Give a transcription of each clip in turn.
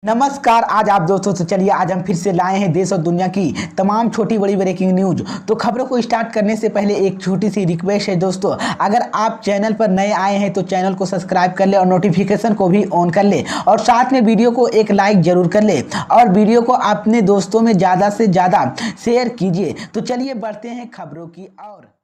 नमस्कार। आज आप दोस्तों से चलिए आज हम फिर से लाए हैं देश और दुनिया की तमाम छोटी बड़ी ब्रेकिंग न्यूज। तो खबरों को स्टार्ट करने से पहले एक छोटी सी रिक्वेस्ट है दोस्तों, अगर आप चैनल पर नए आए हैं तो चैनल को सब्सक्राइब कर ले और नोटिफिकेशन को भी ऑन कर ले और साथ में वीडियो को एक लाइक जरूर कर ले और वीडियो को अपने दोस्तों में ज़्यादा से ज़्यादा शेयर कीजिए। तो चलिए बढ़ते हैं खबरों की ओर।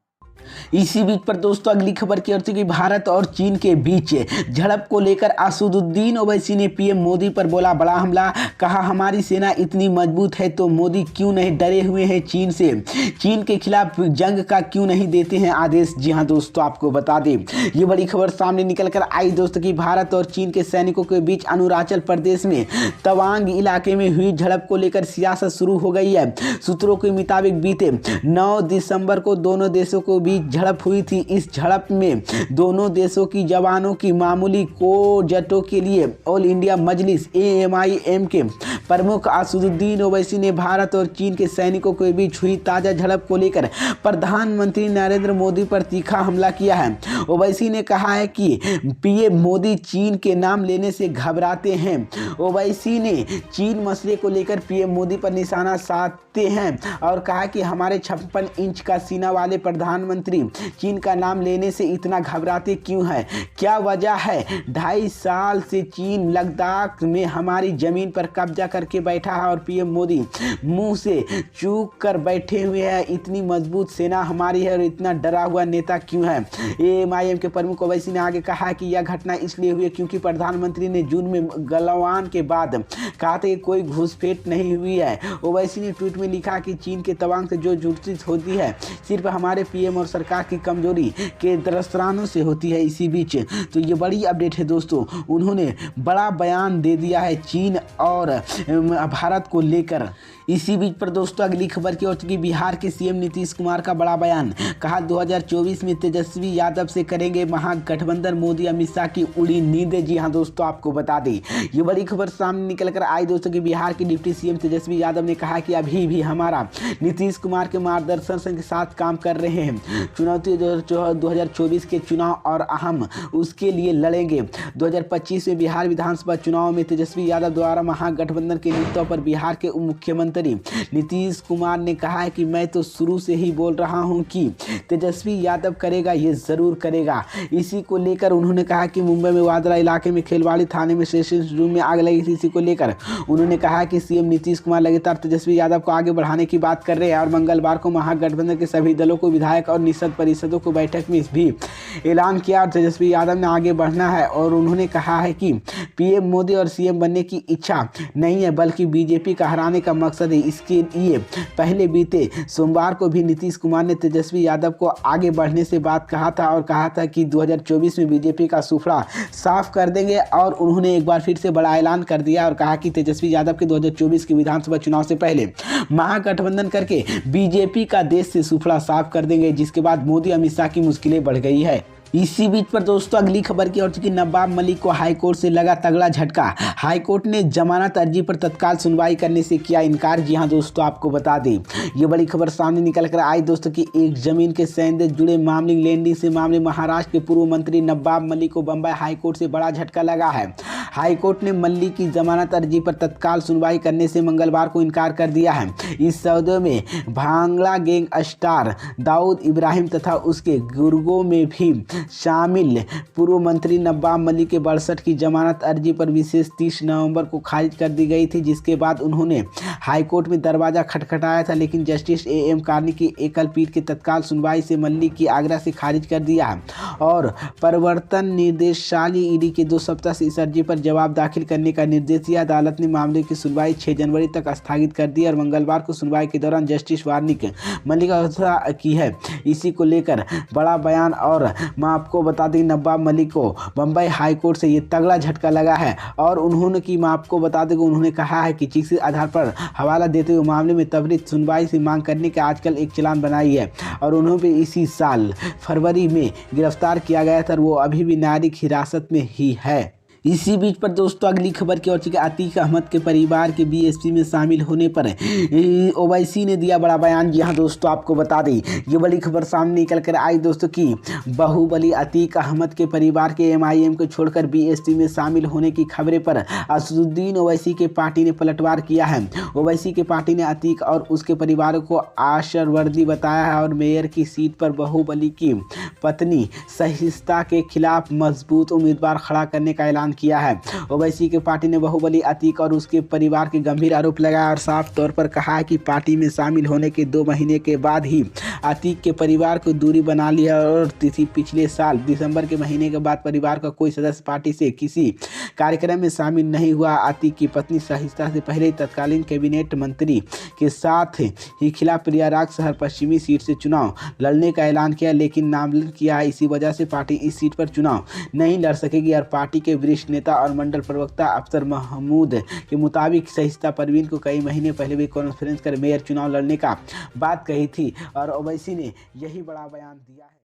इसी बीच पर दोस्तों अगली खबर की ओर कि भारत और चीन के बीच झड़प को लेकर असदुद्दीन ओवैसी ने पीएम मोदी पर बोला बड़ा हमला। कहा हमारी सेना इतनी मजबूत है तो मोदी क्यों नहीं डरे हुए हैं चीन से, चीन के खिलाफ जंग का क्यों नहीं देते हैं आदेश। जी हां दोस्तों, आपको बता दें ये बड़ी खबर सामने निकल कर आई दोस्तों कि भारत और चीन के सैनिकों के बीच अरुणाचल प्रदेश में तवांग इलाके में हुई झड़प को लेकर सियासत शुरू हो गई है। सूत्रों के मुताबिक बीते 9 दिसंबर को दोनों देशों को झड़प हुई थी। इस झड़प में दोनों देशों की जवानों की मामूली कोजटों के लिए ऑल इंडिया मजलिस AMIM के प्रमुख असदुद्दीन ओवैसी ने भारत और चीन के सैनिकों के बीच हुई ताजा झड़प को लेकर प्रधानमंत्री नरेंद्र मोदी पर तीखा हमला किया है। ओवैसी ने कहा है कि पीएम मोदी चीन के नाम लेने से घबराते हैं। ओवैसी ने चीन मसले को लेकर पीएम मोदी पर निशाना साधते हैं और कहा कि हमारे 56 इंच का सीना वाले प्रधानमंत्री चीन का नाम लेने से इतना घबराते क्यों है, क्या वजह है। 2.5 साल से चीन लद्दाख में हमारी जमीन पर कब्जा करके बैठा है और पीएम मोदी मुंह से चूक कर बैठे हुए हैं। इतनी मजबूत सेना हमारी है और इतना डरा हुआ नेता क्यों है। AMIM के प्रमुख ओवैसी ने आगे कहा कि यह घटना इसलिए हुई क्योंकि प्रधानमंत्री ने जून में गलवान के बाद कहा था कि कोई घुसपैठ नहीं हुई है। ओवैसी ने ट्वीट में लिखा कि चीन के तवांग से जो जुर्ती होती है सिर्फ हमारे पीएम और सरकार की कमजोरी के दरस्तानों से होती है। इसी बीच तो ये बड़ी अपडेट है दोस्तों, उन्होंने बड़ा बयान दे दिया है चीन और भारत को लेकर। इसी बीच पर दोस्तों अगली खबर की ओर कि बिहार के सीएम नीतीश कुमार का बड़ा बयान। कहा 2024 में तेजस्वी यादव से करेंगे महागठबंधन, मोदी अमित शाह की उड़ी नींदें। जी हां दोस्तों, आपको बता दें ये बड़ी खबर सामने निकल कर आई दोस्तों कि बिहार के डिप्टी सीएम तेजस्वी यादव ने कहा कि अभी भी हमारा नीतीश कुमार के मार्गदर्शन के साथ काम कर रहे हैं। चुनौती 2024 के चुनाव और हम उसके लिए लड़ेंगे। 2025 में बिहार विधानसभा चुनाव में तेजस्वी यादव द्वारा महागठबंधन के नेतृत्व पर बिहार के उप मुख्यमंत्री नीतीश कुमार ने कहा है कि मैं तो शुरू से ही बोल रहा हूं कि तेजस्वी यादव करेगा, ये जरूर करेगा। इसी को लेकर उन्होंने कहा कि मुंबई में वादरा इलाके में खेलवाड़ी थाने में सेशन रूम में आग लगी थी। इसी को लेकर उन्होंने कहा कि सीएम नीतीश कुमार लगातार तेजस्वी यादव को आगे बढ़ाने की बात कर रहे हैं और मंगलवार को महागठबंधन के सभी दलों को विधायक और निषद परिषदों को बैठक में भी ऐलान किया और तेजस्वी यादव ने आगे बढ़ना है। और उन्होंने कहा है कि पीएम मोदी और सीएम बनने की इच्छा नहीं है बल्कि बीजेपी का हराने का मकसद है। इसके लिए पहले बीते सोमवार को भी नीतीश कुमार ने तेजस्वी यादव को आगे बढ़ने से बात कहा था और कहा था कि 2024 में बीजेपी का सुफड़ा साफ कर देंगे। और उन्होंने एक बार फिर से बड़ा ऐलान कर दिया और कहा कि तेजस्वी यादव के 2024 के विधानसभा चुनाव से पहले महागठबंधन करके बीजेपी का देश से सुफड़ा साफ कर देंगे, जिसके बाद मोदी अमित शाह की मुश्किलें बढ़ गई है। इसी बीच पर दोस्तों अगली खबर की ओर कि नवाब मलिक को हाईकोर्ट से लगा तगड़ा झटका। हाईकोर्ट ने जमानत अर्जी पर तत्काल सुनवाई करने से किया इनकार। जी हां दोस्तों, आपको बता दें ये बड़ी खबर सामने निकल कर आई दोस्तों कि एक जमीन के सैंदे जुड़े मामले लैंडिंग से मामले महाराष्ट्र के पूर्व मंत्री नवाब मलिक को बम्बई हाईकोर्ट से बड़ा झटका लगा है। हाईकोर्ट ने मलिक की जमानत अर्जी पर तत्काल सुनवाई करने से मंगलवार को इनकार कर दिया है। इस सौदे में भांगड़ा गैंग स्टार दाऊद इब्राहिम तथा उसके गुर्गों में भी शामिल पूर्व मंत्री नवाब मलिक के 62 की जमानत अर्जी पर विशेष 30 नवंबर को खारिज कर दी गई थी, जिसके बाद उन्होंने हाईकोर्ट में दरवाजा खटखटाया था, लेकिन जस्टिस AM कार्नी की एकल पीठ की तत्काल सुनवाई से मलिक की आग्रह से खारिज कर दिया और प्रवर्तन निदेशालय ED के 2 सप्ताह से इस अर्जी पर जवाब दाखिल करने का निर्देश दिया। अदालत ने मामले की सुनवाई 6 जनवरी तक स्थगित कर दी और मंगलवार को सुनवाई के दौरान जस्टिस वार्निक मलिक की है। इसी को लेकर बड़ा बयान और आपको बता दें नवाब मलिक को बम्बई हाईकोर्ट से ये तगड़ा झटका लगा है और उन्होंने की मैं आपको बता दें उन्होंने कहा है कि चिकित्सीय आधार पर हवाला देते हुए मामले में त्वरित सुनवाई से मांग करने का आजकल एक चलान बनाई है। और उन्होंने इसी साल फरवरी में गिरफ्तार किया गया था और वो अभी भी न्यायिक हिरासत में ही है। इसी बीच पर दोस्तों अगली खबर की ओर चलिए। अतीक अहमद के परिवार के बीएसपी में शामिल होने पर ओवैसी ने दिया बड़ा बयान। जी हाँ दोस्तों, आपको बता दें ये बड़ी खबर सामने निकल कर आई दोस्तों कि बाहुबली अतीक अहमद के परिवार के एमआईएम को छोड़कर बीएसपी में शामिल होने की खबरें पर असदुद्दीन ओवैसी के पार्टी ने पलटवार किया है। ओवैसी के पार्टी ने अतीक और उसके परिवार को आशावर्दी बताया है और मेयर की सीट पर बाहुबली की पत्नी सहिष्णुता के खिलाफ मजबूत उम्मीदवार खड़ा करने का ऐलान किया है। ओवैसी के पार्टी ने बाहुबली अतीक और उसके परिवार के गंभीर आरोप लगाया और साफ तौर पर कहा है कि पार्टी में शामिल होने के 2 महीने के बाद ही अतीक के परिवार को दूरी बना ली है और पिछले साल दिसंबर के महीने के बाद परिवार का कोई सदस्य पार्टी से किसी कार्यक्रम में शामिल नहीं हुआ। अतीक की पत्नी सहिष्णुता से पहले तत्कालीन कैबिनेट मंत्री के साथ ही खिलाफ प्रयागराज शहर पश्चिमी सीट से चुनाव लड़ने का ऐलान किया, लेकिन नामजद किया। इसी वजह से पार्टी इस सीट पर चुनाव नहीं लड़ सकेगी और पार्टी के वरिष्ठ नेता और मंडल प्रवक्ता अफसर महमूद के मुताबिक सहिष्णुता परवीन को कई महीने पहले भी कॉन्फ्रेंस कर मेयर चुनाव लड़ने का बात कही थी और ओवैसी ने यही बड़ा बयान दिया है।